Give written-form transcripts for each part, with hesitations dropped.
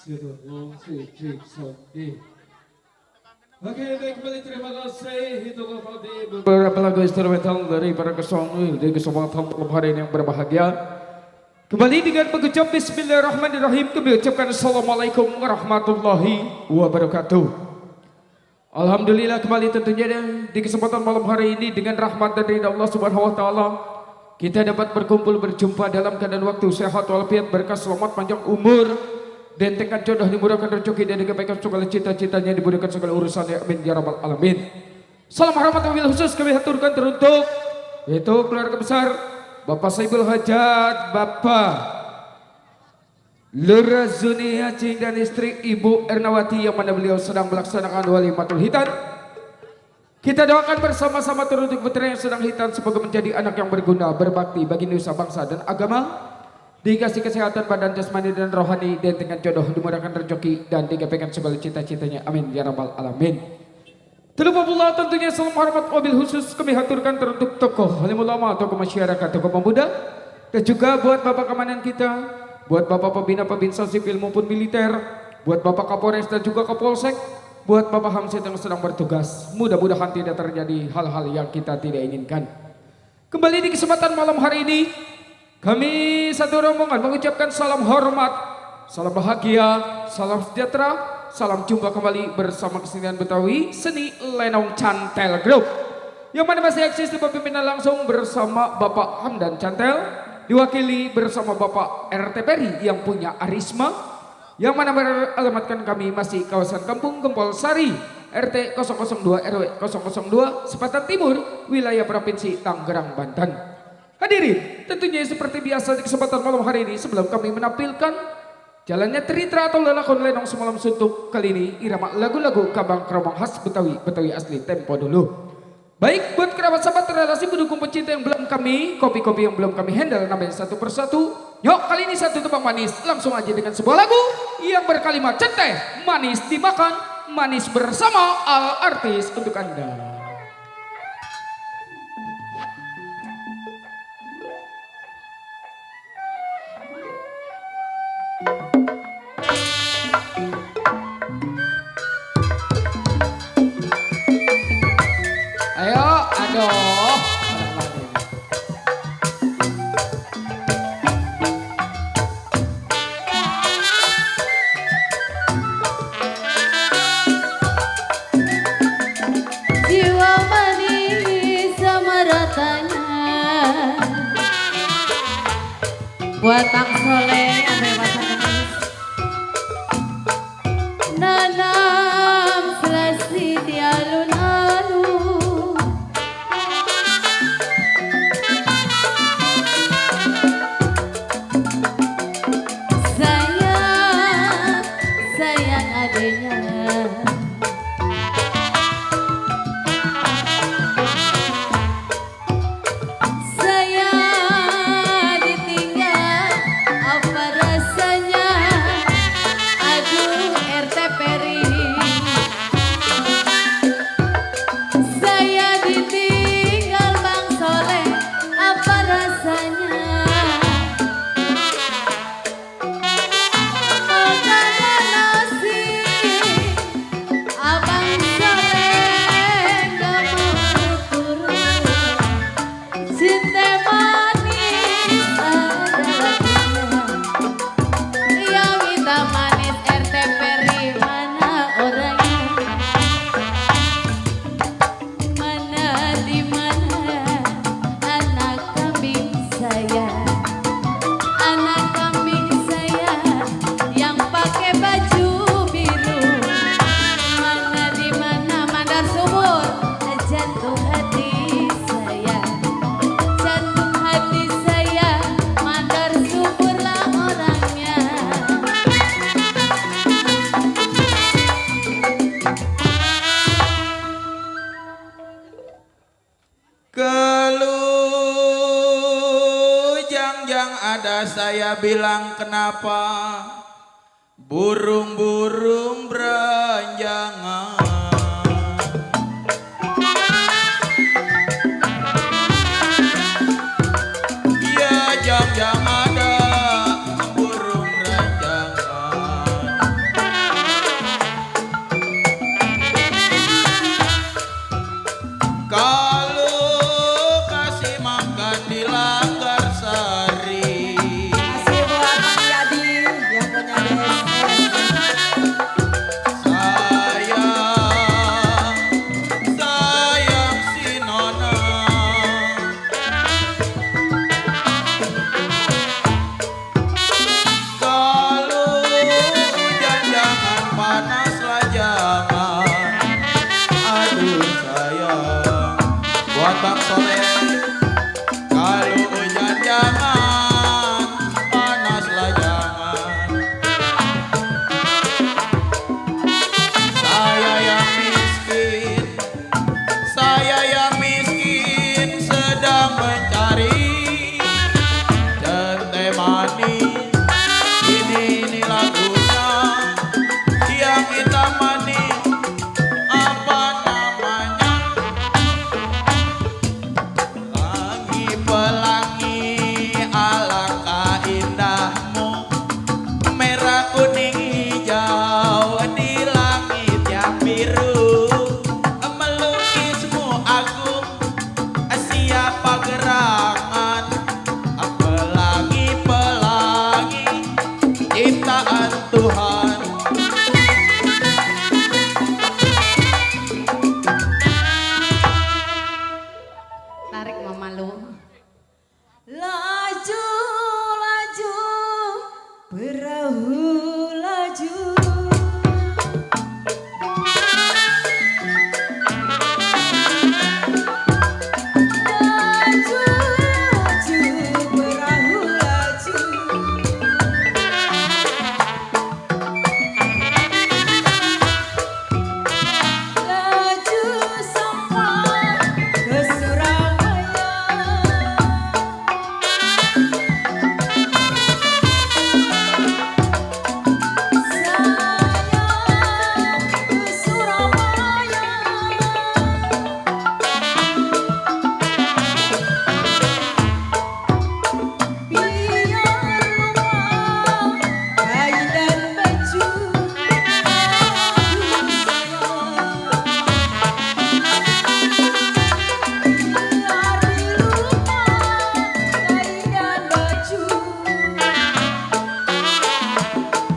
Gitu, Oke, baik kembali terima kasih itu beberapa lagu instrumental dari para kesong di kesempatan malam hari ini yang berbahagia. Kembali dengan mengucap Bismillahirrahmanirrahim, kami ucapkan Assalamualaikum warahmatullahi wabarakatuh. Alhamdulillah kembali tentunya di kesempatan malam hari ini dengan rahmat dari Allah Subhanahu wa taala kita dapat berkumpul berjumpa dalam keadaan waktu sehat walafiat berkah selamat panjang umur dan tingkat jodoh dimurahkan rezeki dan dikabaikan segala cita-citanya dimudahkan segala urusannya amin ya rabbal alamin. Salam hormat wabil khusus kami haturkan teruntuk yaitu keluarga besar Bapak Saibul Hajat, Bapak Lura Zuni Hacing dan istri Ibu Ernawati yang mana beliau sedang melaksanakan walimatul hitan. Kita doakan bersama-sama teruntuk putra yang sedang hitan semoga menjadi anak yang berguna, berbakti bagi nusa bangsa dan agama. Dikasih kesehatan badan jasmani dan rohani dan dengan jodoh dimurahkan rezeki dan digapaikan segala cita-citanya amin ya rabbal alamin. Terlebih pula tentunya salam hormat wabil khusus kami haturkan teruntuk tokoh alim ulama, tokoh masyarakat, tokoh pemuda dan juga buat bapak keamanan kita, buat bapak pembina pembinsa sipil maupun militer, buat bapak kapolres dan juga kapolsek, buat bapak hamsid yang sedang bertugas. Mudah-mudahan tidak terjadi hal-hal yang kita tidak inginkan. Kembali di kesempatan malam hari ini kami satu rombongan mengucapkan salam hormat, salam bahagia, salam sejahtera, salam jumpa kembali bersama kesenian Betawi Seni Lenong Cantel Group yang mana masih eksis di pimpinan langsung bersama Bapak Hamdan Cantel, diwakili bersama Bapak RT Peri yang punya arisma, yang mana beralamatkan kami masih kawasan Kampung Gempol Sari RT 002 RW 002 Sepatan Timur wilayah Provinsi Tangerang Banten. Hadirin, tentunya seperti biasa di kesempatan malam hari ini sebelum kami menampilkan jalannya tritra atau lelakon lenong semalam suntuk kali ini irama lagu-lagu kabang keromong khas Betawi asli tempo dulu. Baik buat kerabat sahabat relasi pendukung pecinta yang belum kami kopi-kopi yang belum kami handle namanya satu persatu. Yuk kali ini satu tebang manis langsung aja dengan sebuah lagu yang berkalimat centeh manis dimakan manis bersama al artis untuk Anda. Buat Bang Soleh sampai masakan manis nanam selasi di alun-alun sayang adanya saya bilang kenapa burung-burung beranjangan ya jam-jam ada burung beranjangan manis. Ini lagunya yang hitam manis. Apa namanya? Pelangi, alangkah indahmu, merah kuning hijau di langit yang biru. Melukismu agung, siapa gerangan? Pelangi, pelangi, ciptaan Tuhan. Tarik mama lu. Laju, laju, perahu laju. Laju, laju, perahu laju. Laju sampai ke Surabaya.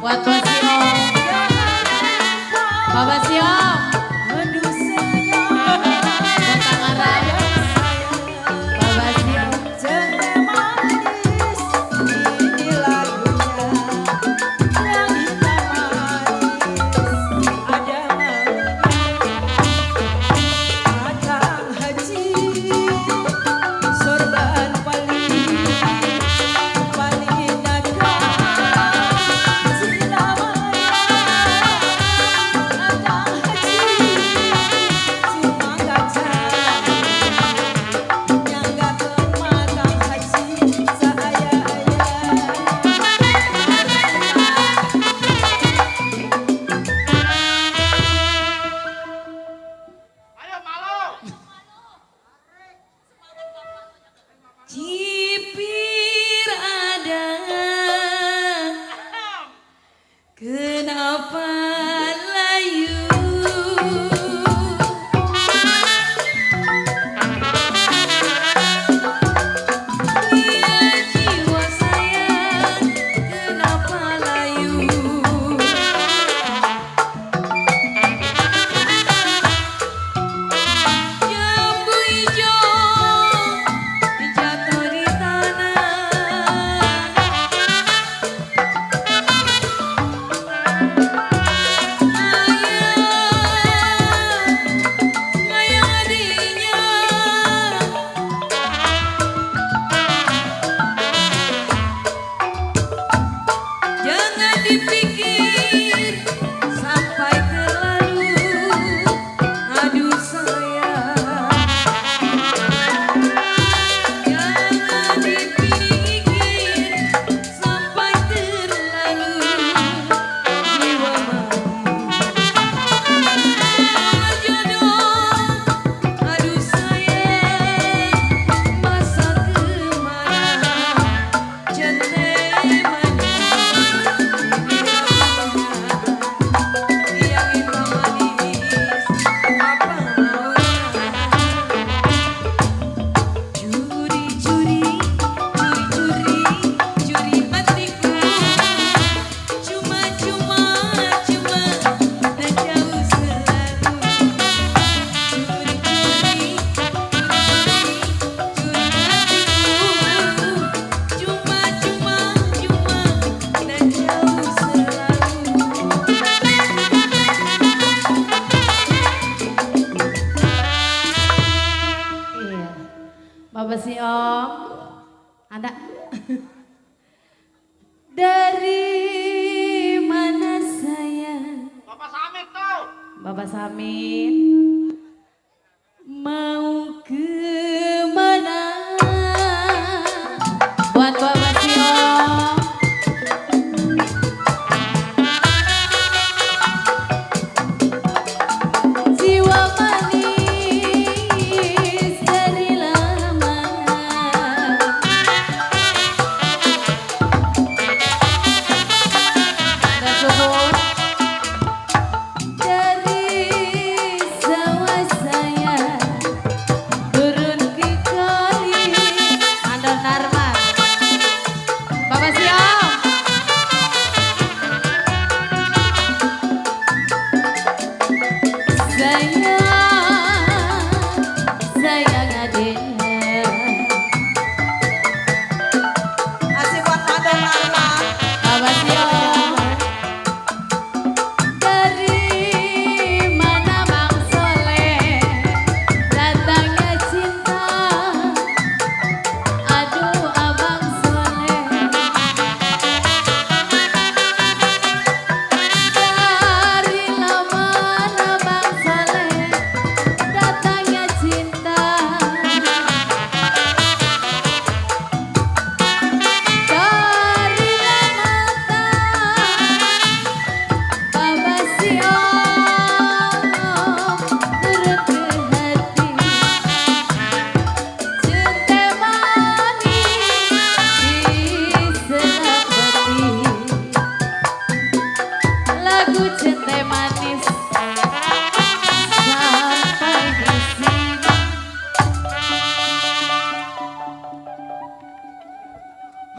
Buat Baba Siom. Aduh sayang, Buat Tangerang. Baba Siom. jengkel manis, ini lagunya yang hitam manis, ada maunya. Akang Haji, sorban paling nakal, selamanya. Akang Haji, cuma kaca. Nyanggakeun matang haji saaya-aya. Cipir ada, kenapa layu? Iya jiwa sayang, kenapa layu? Jambu hijau jatuh di tanah. Ayah, ayah adiknya. Jangan dipikir sampai terlalu. Aduh sayang, jangan dipikir sampai terlalu. Jiwa jodoh, aduh sayang, masa kemana? Jene manis, yang hitam manis, apa maunya? Curi, curi, curi, curi, curi hatiku. Cuma, cuma, cuma, dan jauh selalu. Curi, curi, curi, hatiku. Cuma, cuma, cuma, dan jauh selalu. Iya. Baba Siom. Ada. Dari mana sayang? Baba Samin. Mau ke mana? Buat Baba Siom.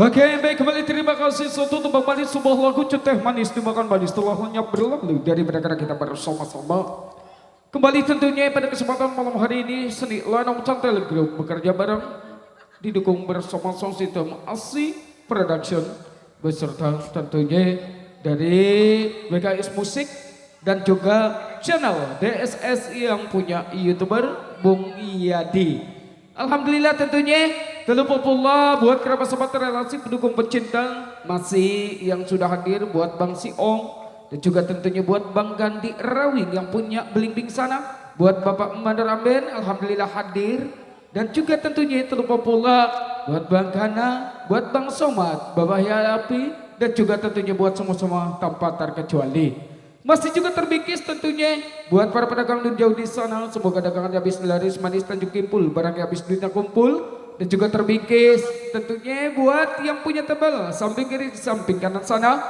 Oke, baik, kembali terima kasih suatu untuk kembali sebuah lagu Ceteh Manis dimakan manis telah lenyap berlalu dari negara kita bersama-sama. Kembali tentunya pada kesempatan malam hari ini seni Lanong Cantel Group bekerja bareng didukung bersama sound system ASI Production beserta tentunya dari BKS Musik dan juga channel DSS yang punya YouTuber Bung Iyadi. Alhamdulillah tentunya terlupa pula buat kerabat sahabat relasi pendukung pecinta masih yang sudah hadir buat Bang Siong dan juga tentunya buat Bang Gandhi Rawin yang punya belimbing sana, buat Bapak Mandar Amben alhamdulillah hadir dan juga tentunya terlupa pula buat Bang Gana, buat Bang Somad, Bapak Yapi dan juga tentunya buat semua-semua tanpa terkecuali. Masih juga terbingkis tentunya buat para pedagang dan jauh di sana. Semoga dagangannya habis laris manis Tanjung Kimpul, barangnya habis duitnya kumpul. Dan juga terbingkis tentunya buat yang punya tebal samping kiri samping kanan sana.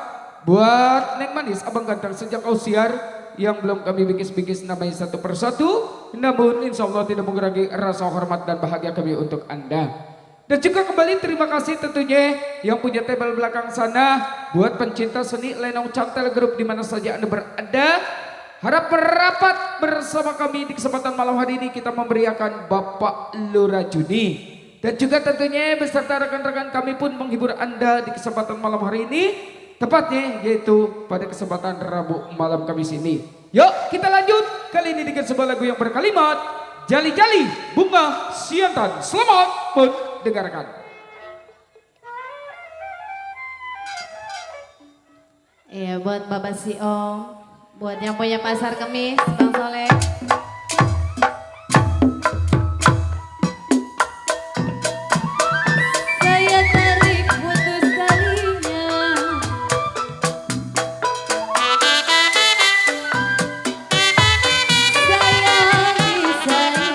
Buat Neng Manis Abang Ganteng sejak usiar yang belum kami bingkis-bingkis namanya satu persatu. Namun insya Allah tidak mengurangi rasa hormat dan bahagia kami untuk Anda. Dan juga kembali terima kasih tentunya yang punya table belakang sana buat pencinta seni Lenong Cantel Group di mana saja Anda berada. Harap merapat bersama kami di kesempatan malam hari ini kita memberiakan Bapak Lura Juni. Dan juga tentunya beserta rekan-rekan kami pun menghibur Anda di kesempatan malam hari ini. Tepatnya yaitu pada kesempatan Rabu malam Kamis ini. Yuk kita lanjut kali ini dengan sebuah lagu yang berkalimat Jali-jali bunga siantan. Selamat mendengarkan. Iya buat Bapak Siong, buat yang punya pasar kemis, Bang Soleh. Saya tarik putus talinya. Sayangi saya.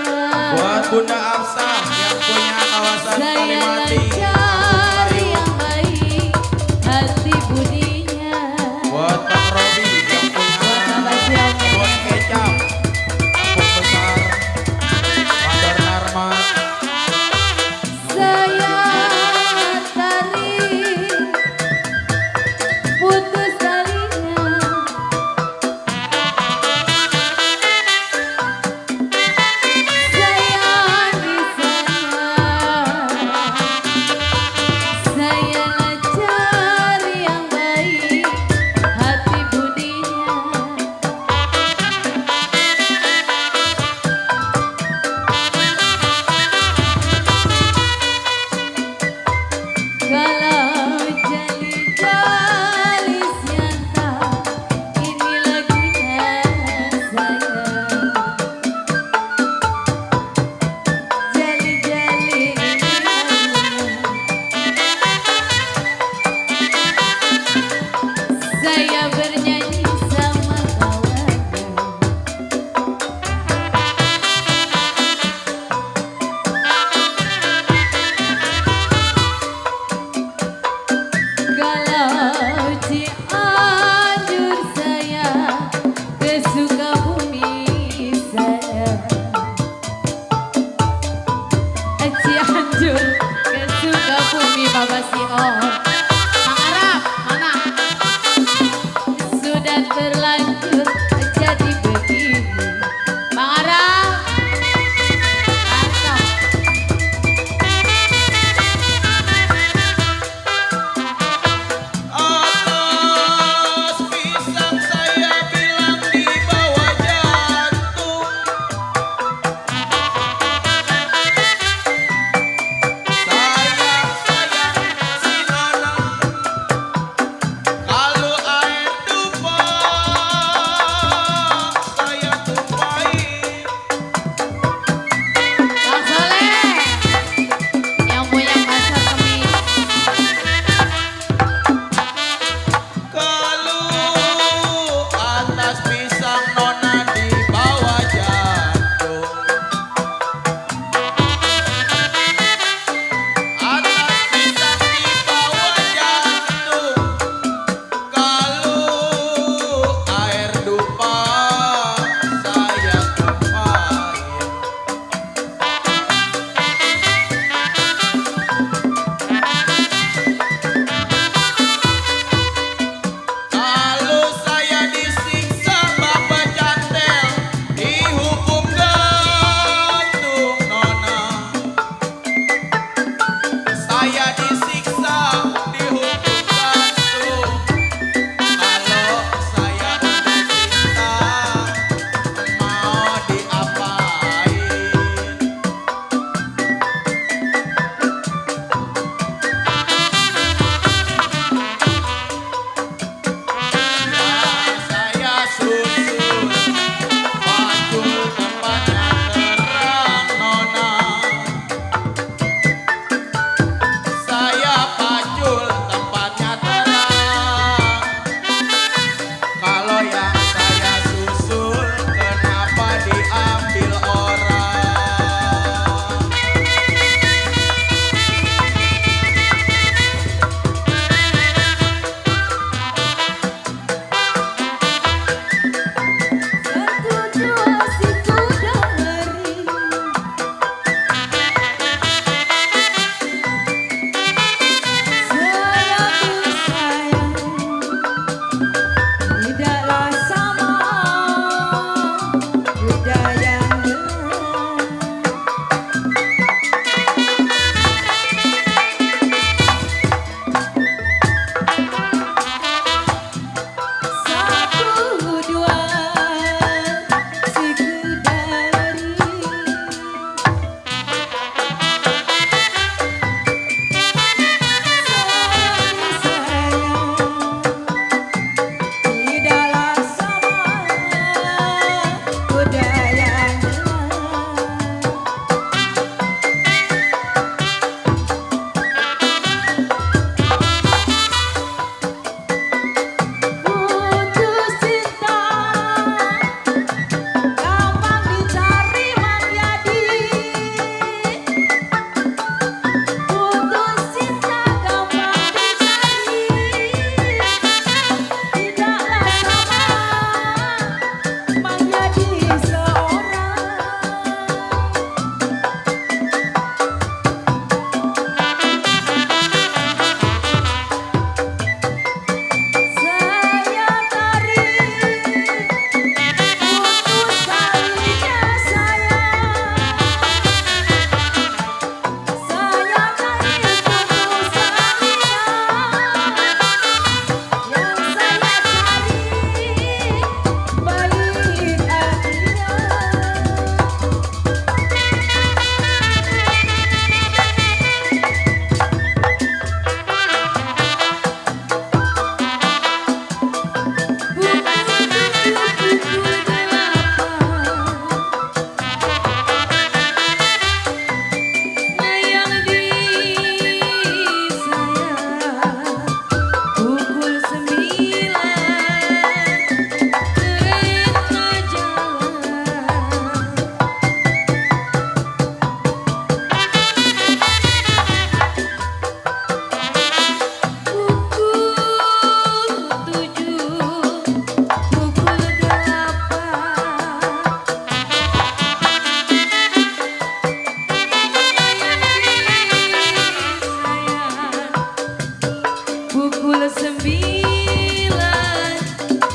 Buat Bunda Afsah yang punya kawasan Saya Kalimati. lancar yang baik hati budinya. Buat Bang Robi yang punya Buat Bapak Siong. Bon Kecap.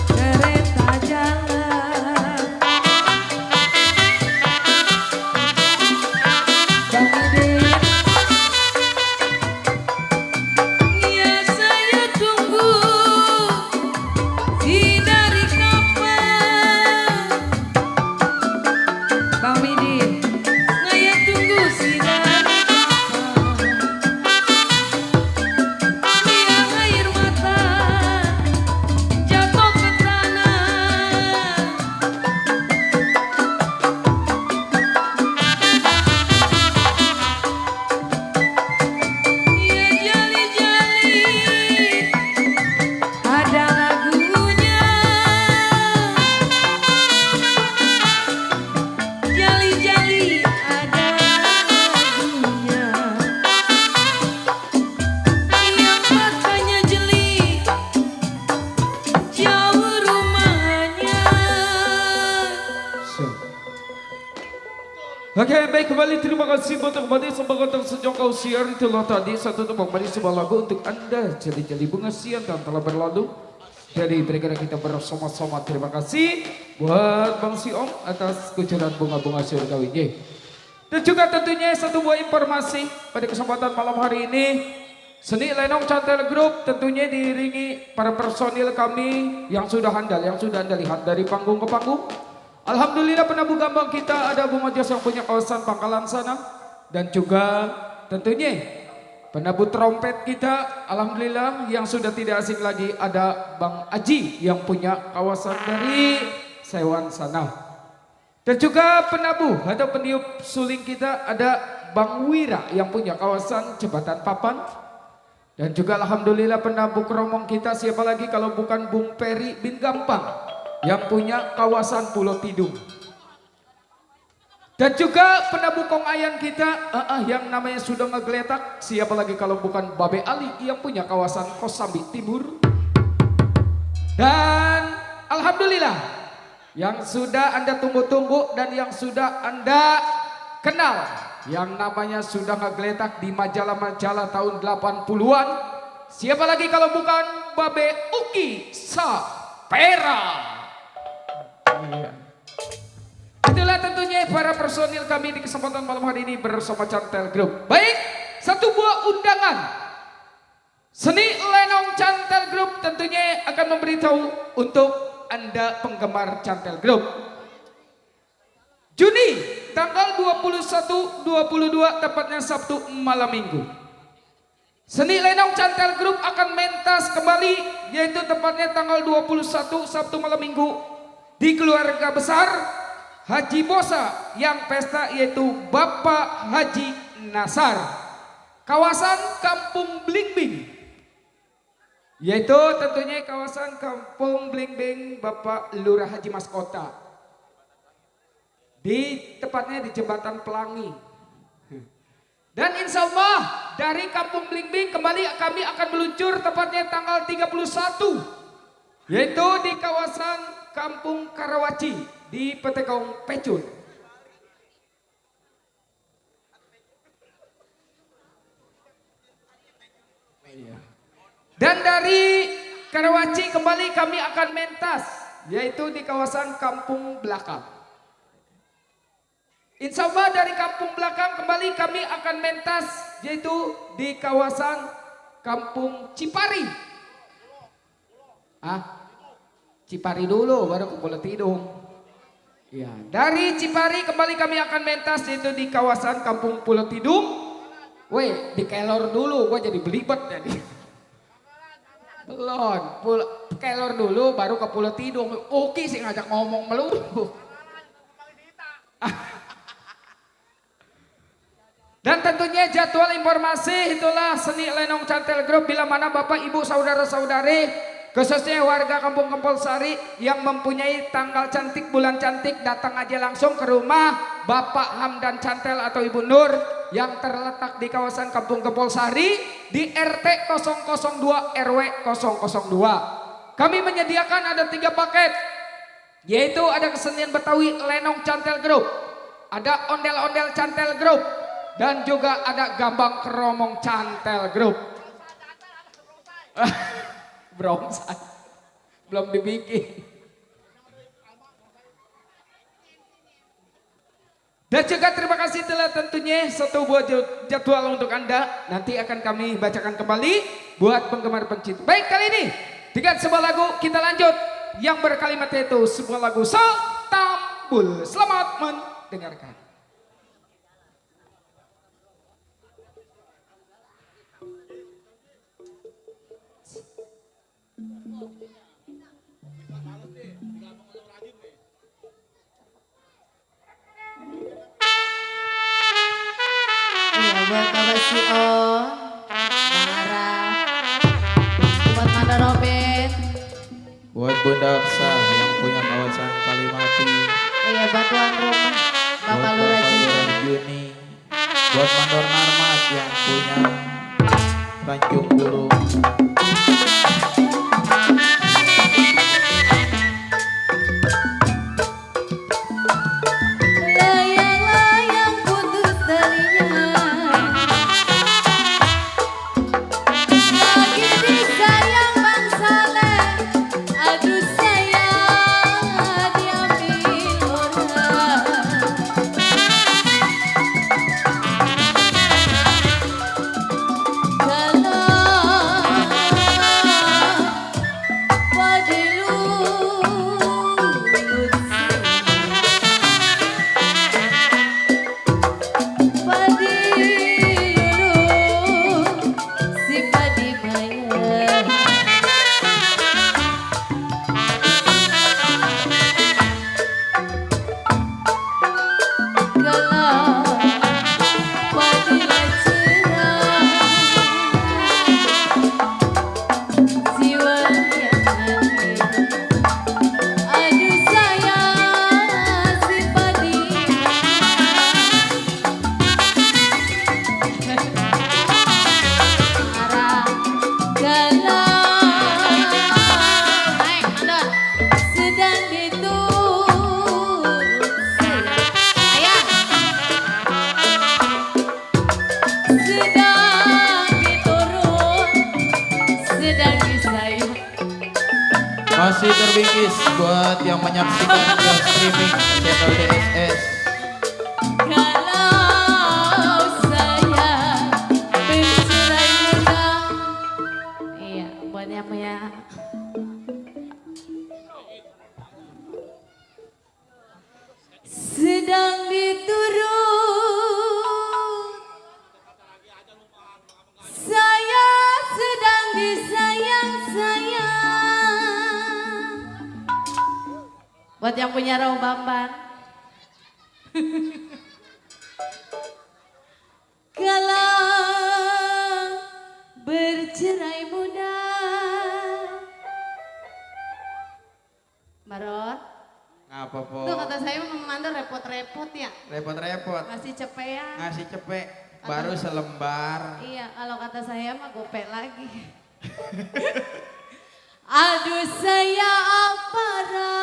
kereta jalan. Bang Udin, Ya saya tunggu si dari kapan. Bang Midin, Saya tunggu si dari kapan. Biar air mata jatuh ke tanah. Ya jali-jali ada lagunya. Jali-jali ada lagunya. Yang matanya jeli jauh rumahnya. So. Oke, baik, kembali terima kasih buat kembali sebagai sejak kau siar itulah tadi satu tembang manis sebuah lagu untuk Anda. Jali-jali bunga siang dan telah berlalu dari berikan kita bersama-sama. Terima kasih buat Bang Siom atas kucuran bunga-bunga surgawi. Dan juga tentunya satu buah informasi pada kesempatan malam hari ini. Seni Lenong Cantel Group tentunya diiringi para personil kami yang sudah handal, yang sudah Anda lihat dari panggung ke panggung. Alhamdulillah penabuh gambang kita ada Bung Ojas yang punya kawasan Pangkalan sana. Dan juga tentunya penabuh trompet kita alhamdulillah yang sudah tidak asing lagi ada Bang Aji yang punya kawasan dari Sewan sana. Dan juga penabuh atau peniup suling kita ada Bang Wira yang punya kawasan Jembatan Papan. Dan juga alhamdulillah penabuh keromong kita siapa lagi kalau bukan Bung Peri bin Gampang yang punya kawasan Pulau Tidung. Dan juga penabuh kong ayam kita yang namanya sudah ngegeletak siapa lagi kalau bukan Babe Ali yang punya kawasan Kosambi Timur. Dan alhamdulillah yang sudah Anda tunggu-tunggu dan yang sudah Anda kenal yang namanya sudah ngegeletak di majalah-majalah tahun 80-an. Siapa lagi kalau bukan Babe Uki Sapera. Itulah tentunya para personil kami di kesempatan malam hari ini bersama Cantel Group. Baik, satu buah undangan Seni Lenong Cantel Group tentunya akan memberitahu untuk Anda penggemar Cantel Group. Juni tanggal 21, 22 tepatnya Sabtu malam Minggu. Seni Lenong Cantel Group akan mentas kembali yaitu tepatnya tanggal 21 Sabtu malam Minggu di keluarga besar Haji Bosa yang pesta yaitu Bapak Haji Nasar. Kawasan Kampung Blingbing. Yaitu tentunya kawasan Kampung Blingbing Bapak Lurah Haji Mas Kota. Tepatnya di Jembatan Pelangi. Dan insya Allah dari Kampung Blingbing kembali kami akan meluncur tepatnya tanggal 31. Yaitu di kawasan Kampung Karawaci di Petekong Pecun. Dan dari Karawaci kembali kami akan mentas yaitu di kawasan Kampung Belakang. Insya Allah dari Kampung Belakang kembali kami akan mentas yaitu di kawasan Kampung Cipari. Cipari dulu baru ke Pulau Tidung. Ya, dari Cipari kembali kami akan mentas yaitu di kawasan Kampung Pulau Tidung. Weh, di Kelor dulu, gua jadi belibet jadi. Belum, Kelor dulu baru ke Pulau Tidung. Oke sih ngajak ngomong melulu. Dan tentunya jadwal informasi itulah Seni Lenong Cantel Group bila mana Bapak Ibu saudara-saudari khususnya warga Kampung Kempol Sari yang mempunyai tanggal cantik, bulan cantik, datang aja langsung ke rumah Bapak Hamdan Cantel atau Ibu Nur yang terletak di kawasan Kampung Kempol Sari di RT 002 RW 002. Kami menyediakan ada 3 paket, yaitu ada kesenian Betawi Lenong Cantel Group, ada ondel-ondel Cantel Group, dan juga ada gambang keromong Cantel Group. Brongsai. Belum dibikin. Dan juga terima kasih telah tentunya satu buah jadwal untuk Anda. Nanti akan kami bacakan kembali buat penggemar pencinta. Baik, kali ini dengan sebuah lagu kita lanjut. Yang berkalimat itu sebuah lagu Sotambul. Selamat mendengarkan. Iya buat Bapak Sio, Bang Ara, buat Manda Robin, Buat Bunda Apsa yang punya kawasan Kalimati. iya buat tuan rumah, Bapak Lurah Juni. Juni. Buat Mandor Narmas yang punya Tanjung Bulu. Layang-layang putus talinya, lagi disayang Bang Saleh, aduh sayang diambil orang. Masih terbingkis buat yang menyaksikan via streaming channel DSS. Kalau saya bercerai muda, iya buat yang punya sedang diturut, saya sedang disayang-sayang. Buat yang punya Raung Bamban. Kalau bercerai muda, Marot. Ngapa po? Tuh kata saya memandang repot-repot ya. Repot-repot. Ngasih cepean. Ngasih cepek baru selembar. Iya, kalau kata saya mah gopek lagi. Aduh saya apa rasanya.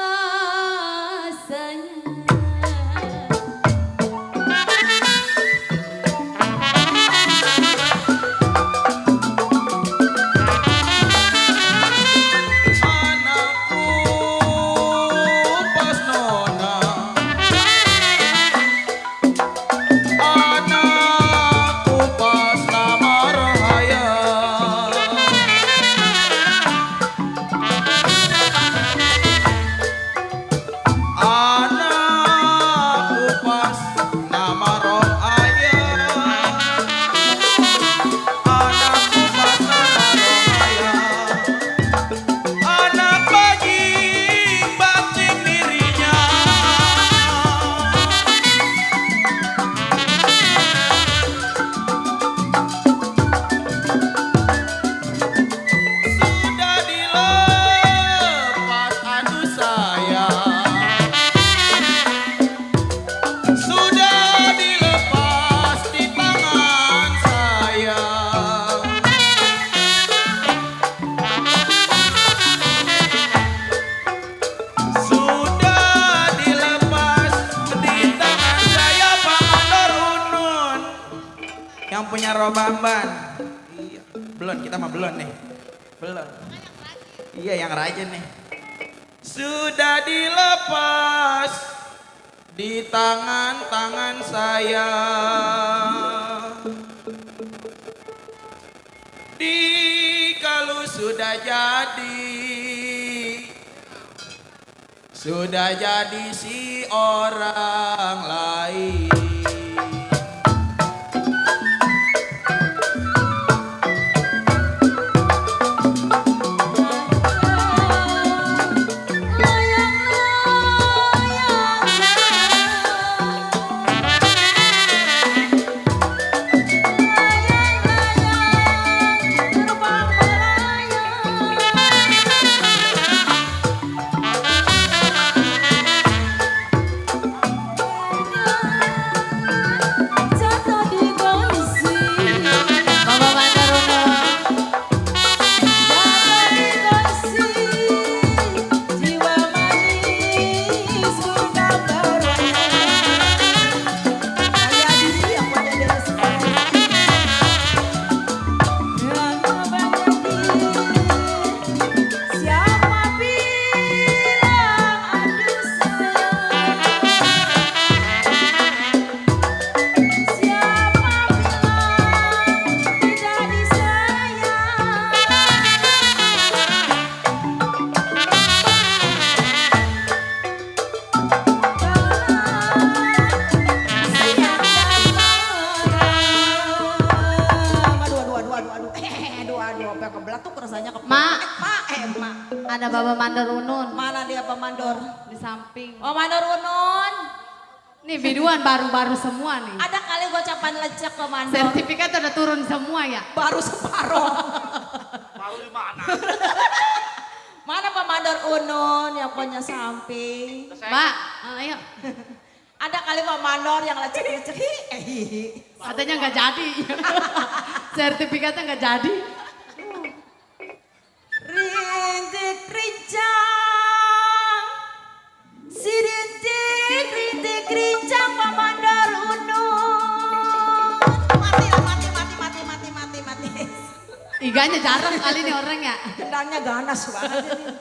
Yang punya Robamban. Iya. Belum, kita mah belum nih. Belum. Iya yang rajin nih. Sudah dilepas di tangan-tangan saya. Kalau sudah jadi si orang lain. Baba Mandor Unun. Mak, ada Baba Mandor Unun Mana dia Pak Mandor? di samping. Oh Mandor Unun. Nih biduan baru-baru semua nih. Ada kali gocapan lecek Pak Mandor. Sertifikat udah turun semua ya. Baru separuh. Baru di mana? Mana Pak Mandor Unun yang punya samping? Mbak, ayo. Ada kali Pak Mandor yang lecek-lecek. Katanya nggak jadi. Sertifikatnya nggak jadi. Rintik rincang, si rintik rincang Pak Mandor Unun. Mati. Iganya jarang kali nih orang ya. Tendangnya ganas banget ini.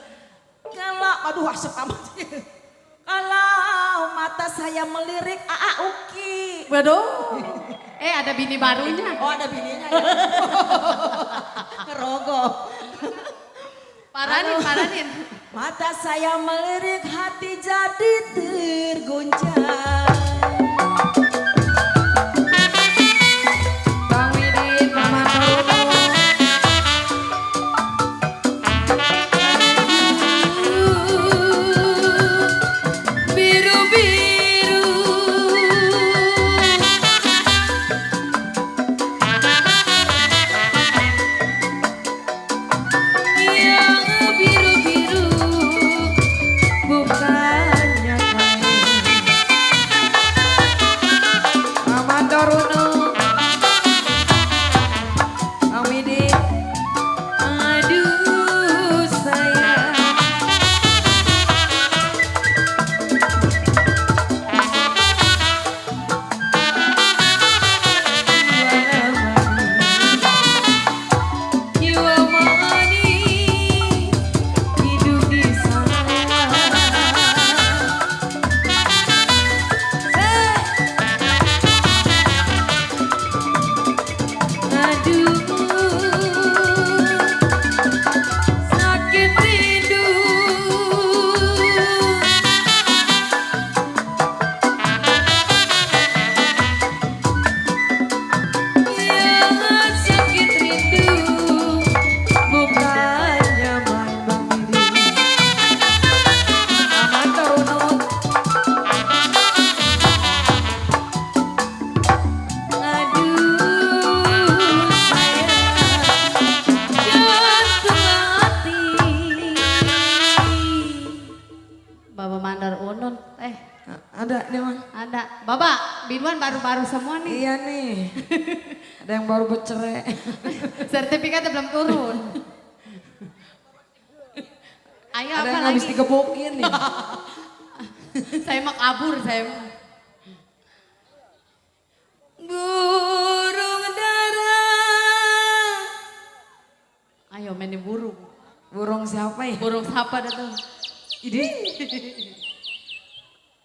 Kalau, aduh asap amat. Kalau mata saya melirik Uki. Waduh. Ada bini barunya. Oh ada bininya ya. Ngerogo. Paranin. Mata saya melirik hati jadi terguncang. Bang Widin, Bang Mandor Unun. Biru-biru yang biru-biru bukannya kain. Bang Mandor Unun. Bang Widin. Aduh sayang. Jiwa manis hidup di sana. Aduh sakit rindu. Yang sakit rindu bukannya main diri. Bang Mandor Unun. Aduh sayang jantung hati. Baba Mandor Unun. Ada nih Mang. Ada. Baba, biduan baru-baru semua nih. Iya nih. Ada yang baru bercerai. Sertifikatnya belum turun. Ayo Ada apa yang lagi? habis digebukin nih. Saya mah kabur saya mah. Burung dara Ayo main di burung. Burung siapa ya? Burung siapa dah tuh? Ini.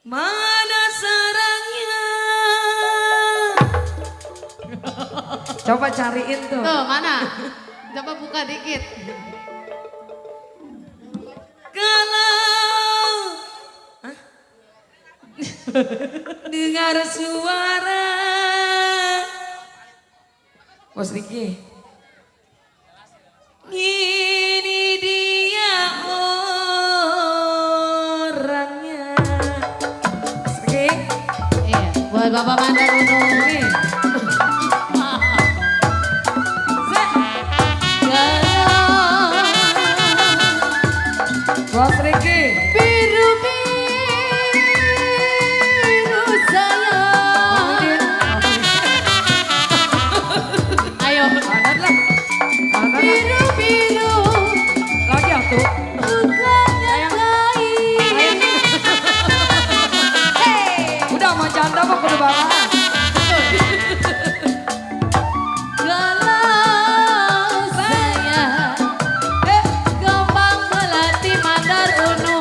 Mana sarangnya? Coba cariin tuh. Tuh mana? Coba buka dikit. Kalau dengar suara Bos Riki, ini dia orangnya. Bos Riki, Iya, buat Bapak Mandaruno. nih. Bos Riki, Biru biru sayang. Ayo. Anak lah. Anak lah. Biru biru Lagi atuh. bukannya lain. Udah mau janda mah kudu barang. Kalau saya gampang melatih mandar unu.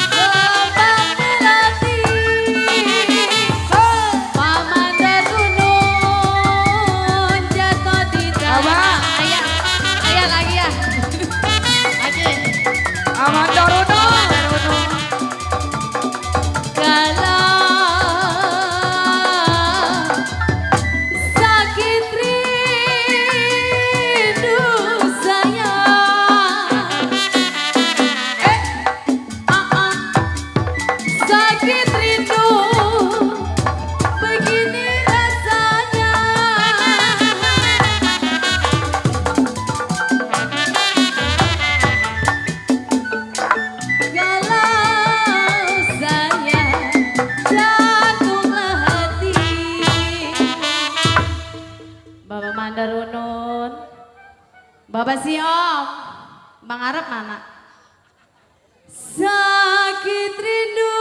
Gampang melatih Pak mandar unu. Jatuh di tanah. Ayah lagi ya. Lagi. Aman Daruno. Kalau sakit rindu sayang, sakit rindu begini rasanya. Kalau saya jatuhlah hati. Bapak Mandarunun, Bapak si Om, Bang Arab mana? Sakit rindu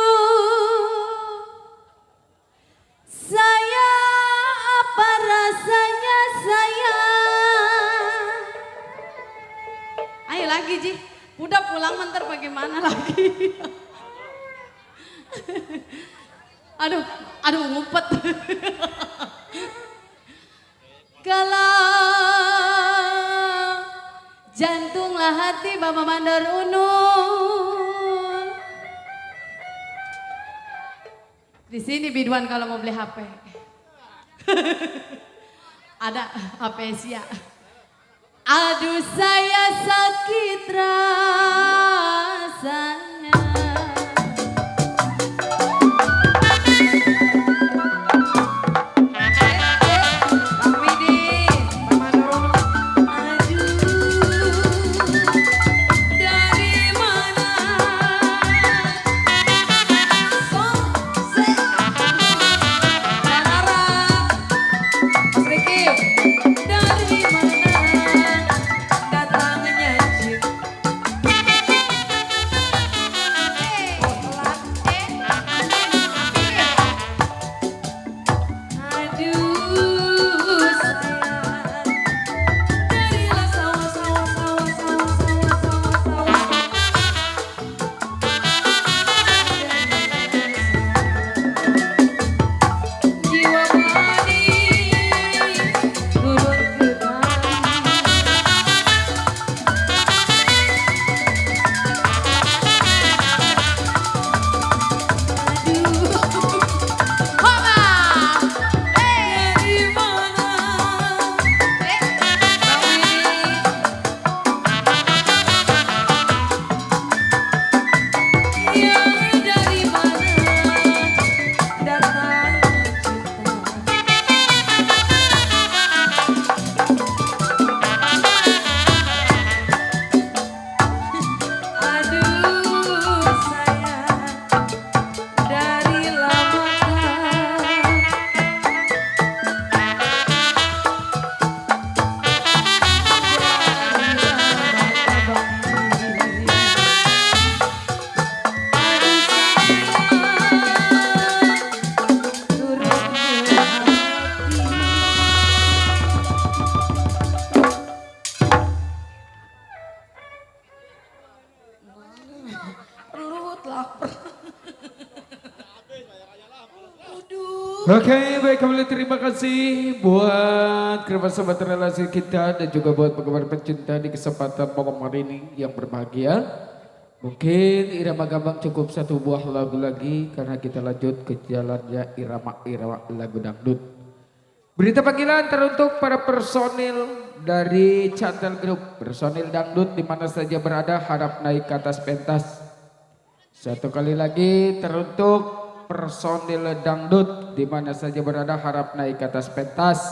saya, apa rasanya sayang? Ayo lagi Ji, udah pulang mentar bagaimana lagi? aduh ngumpet. Kalau jantunglah hati Bapak Mandar Unul. Di sini biduan kalau mau beli HP. Ada HP Asia. Aduh saya sakit rasanya. Bang Widi, Bang Mandaruno. Dari mana? Bang Arab. Bos Riki. Dari mana? Datangnya cinta. Oke, baik kembali terima kasih buat kerabat sahabat relasi kita dan juga buat penggemar pecinta di kesempatan malam hari ini yang berbahagia. Mungkin irama gambang cukup satu buah lagu lagi karena kita lanjut ke jalannya irama-irama lagu dangdut. Berita panggilan teruntuk para personil dari Chantel Group, personil dangdut di mana saja berada harap naik ke atas pentas. Satu kali lagi teruntuk personil dangdut di mana saja berada harap naik ke atas pentas,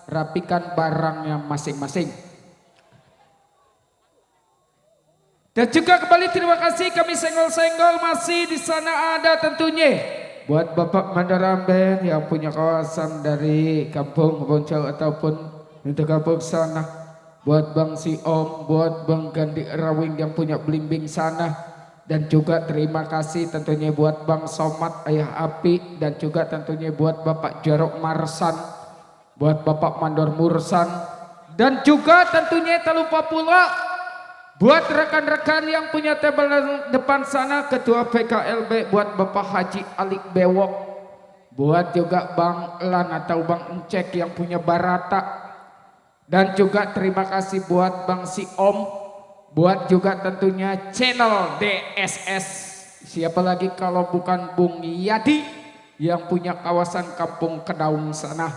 rapikan barangnya masing-masing. Dan juga kembali terima kasih kami senggol-senggol masih di sana ada tentunya buat Bapak Mandaramben yang punya kawasan dari Kampung Boncau ataupun untuk kampung sana, buat Bang Siom, buat Bang Gandi Rawing yang punya blimbing sana, dan juga terima kasih tentunya buat Bang Somad Ayah Api, dan juga tentunya buat Bapak Jarok Marsan, buat Bapak Mandor Mursan, dan juga tentunya tak lupa pula buat rekan-rekan yang punya tebel depan sana, Ketua PKLB, buat Bapak Haji Alik Bewok, buat juga Bang Lan atau Bang Encek yang punya Barata, dan juga terima kasih buat Bang Siom, buat juga tentunya channel DSS. Siapa lagi kalau bukan Bung Yadi yang punya kawasan Kampung Kedaung sana.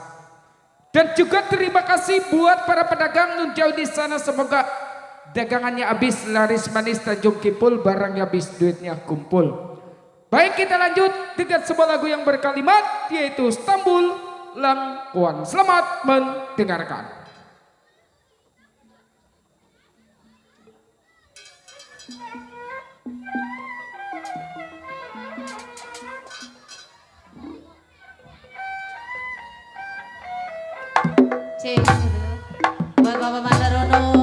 Dan juga terima kasih buat para pedagang nun jauh di sana, semoga dagangannya habis laris manis Tanjung Kipul, barangnya habis duitnya kumpul. Baik, kita lanjut dengan sebuah lagu yang berkalimat yaitu Stambul Langkuan. Selamat mendengarkan. Cek dulu. Buat Bapak Mandarono.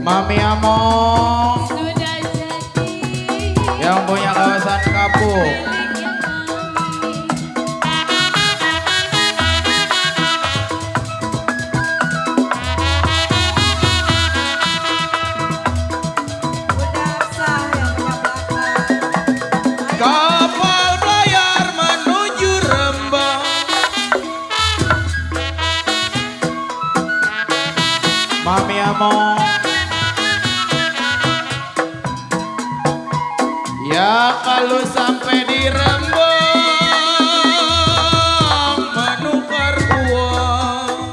Mami Among Sudah jadi yang punya kawasan Kapuk. milik yang kami. Mami Amo. Ya kalau sampai di Rembang menukar uang.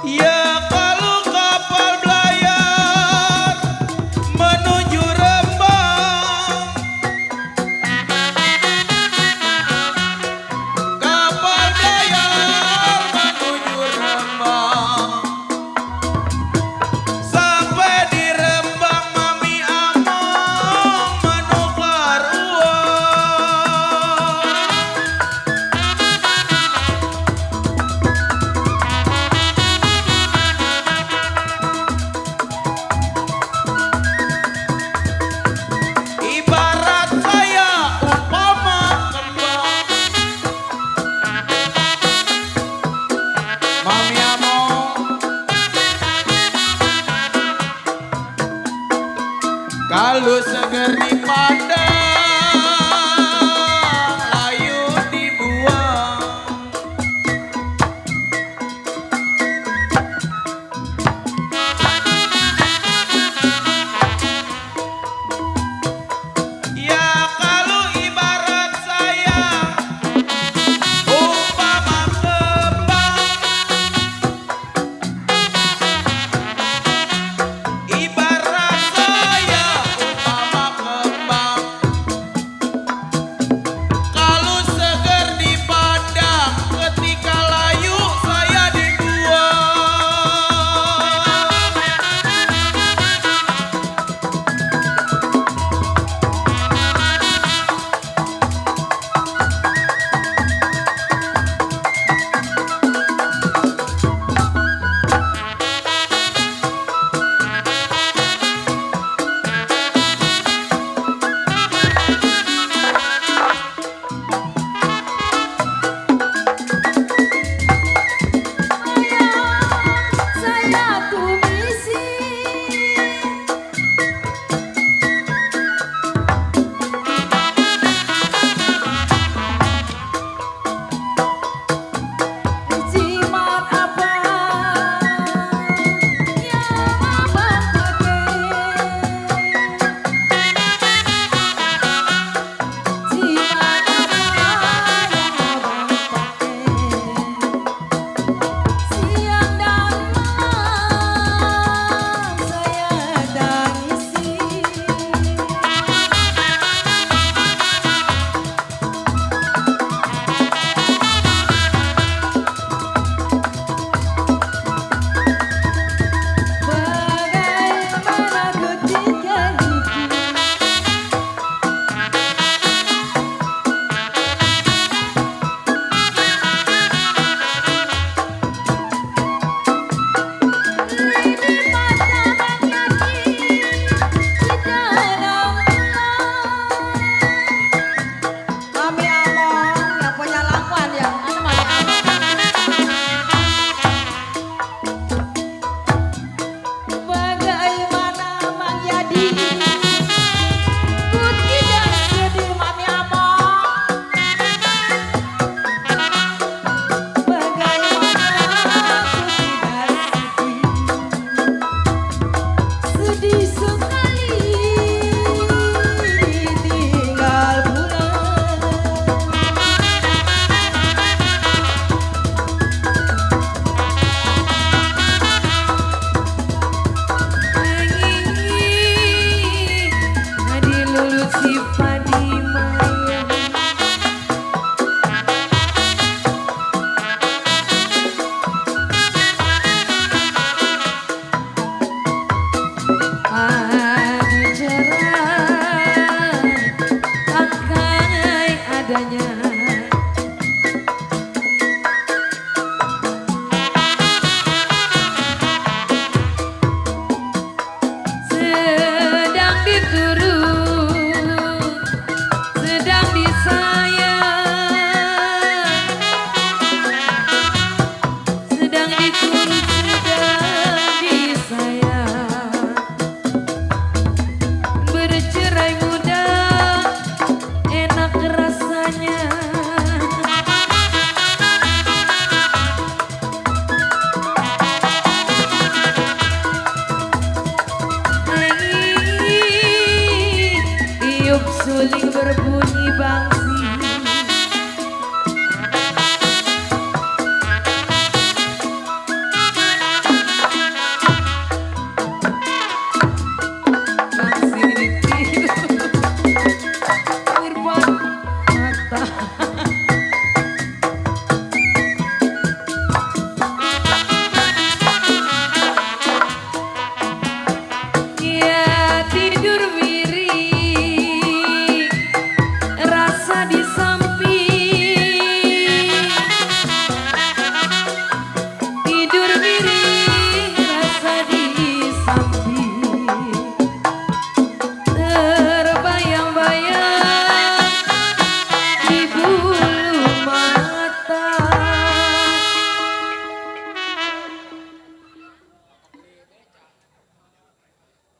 Ya kalau kapal belayar menuju Rembang. Kapal belayar menuju Rembang. berbunyi bangsi. Bangsi ditiup kurban mata. Ya tidur miring, rasa di samping. Tidur miring, rasa di samping. Terbayang-bayang di bulu mata.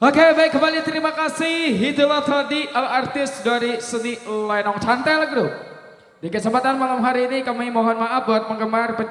Oke, baik, kembali terima kasih. Itulah tadi artis dari seni Lenong Cantel Group. Di kesempatan malam hari ini kami mohon maaf buat penggemar pecinta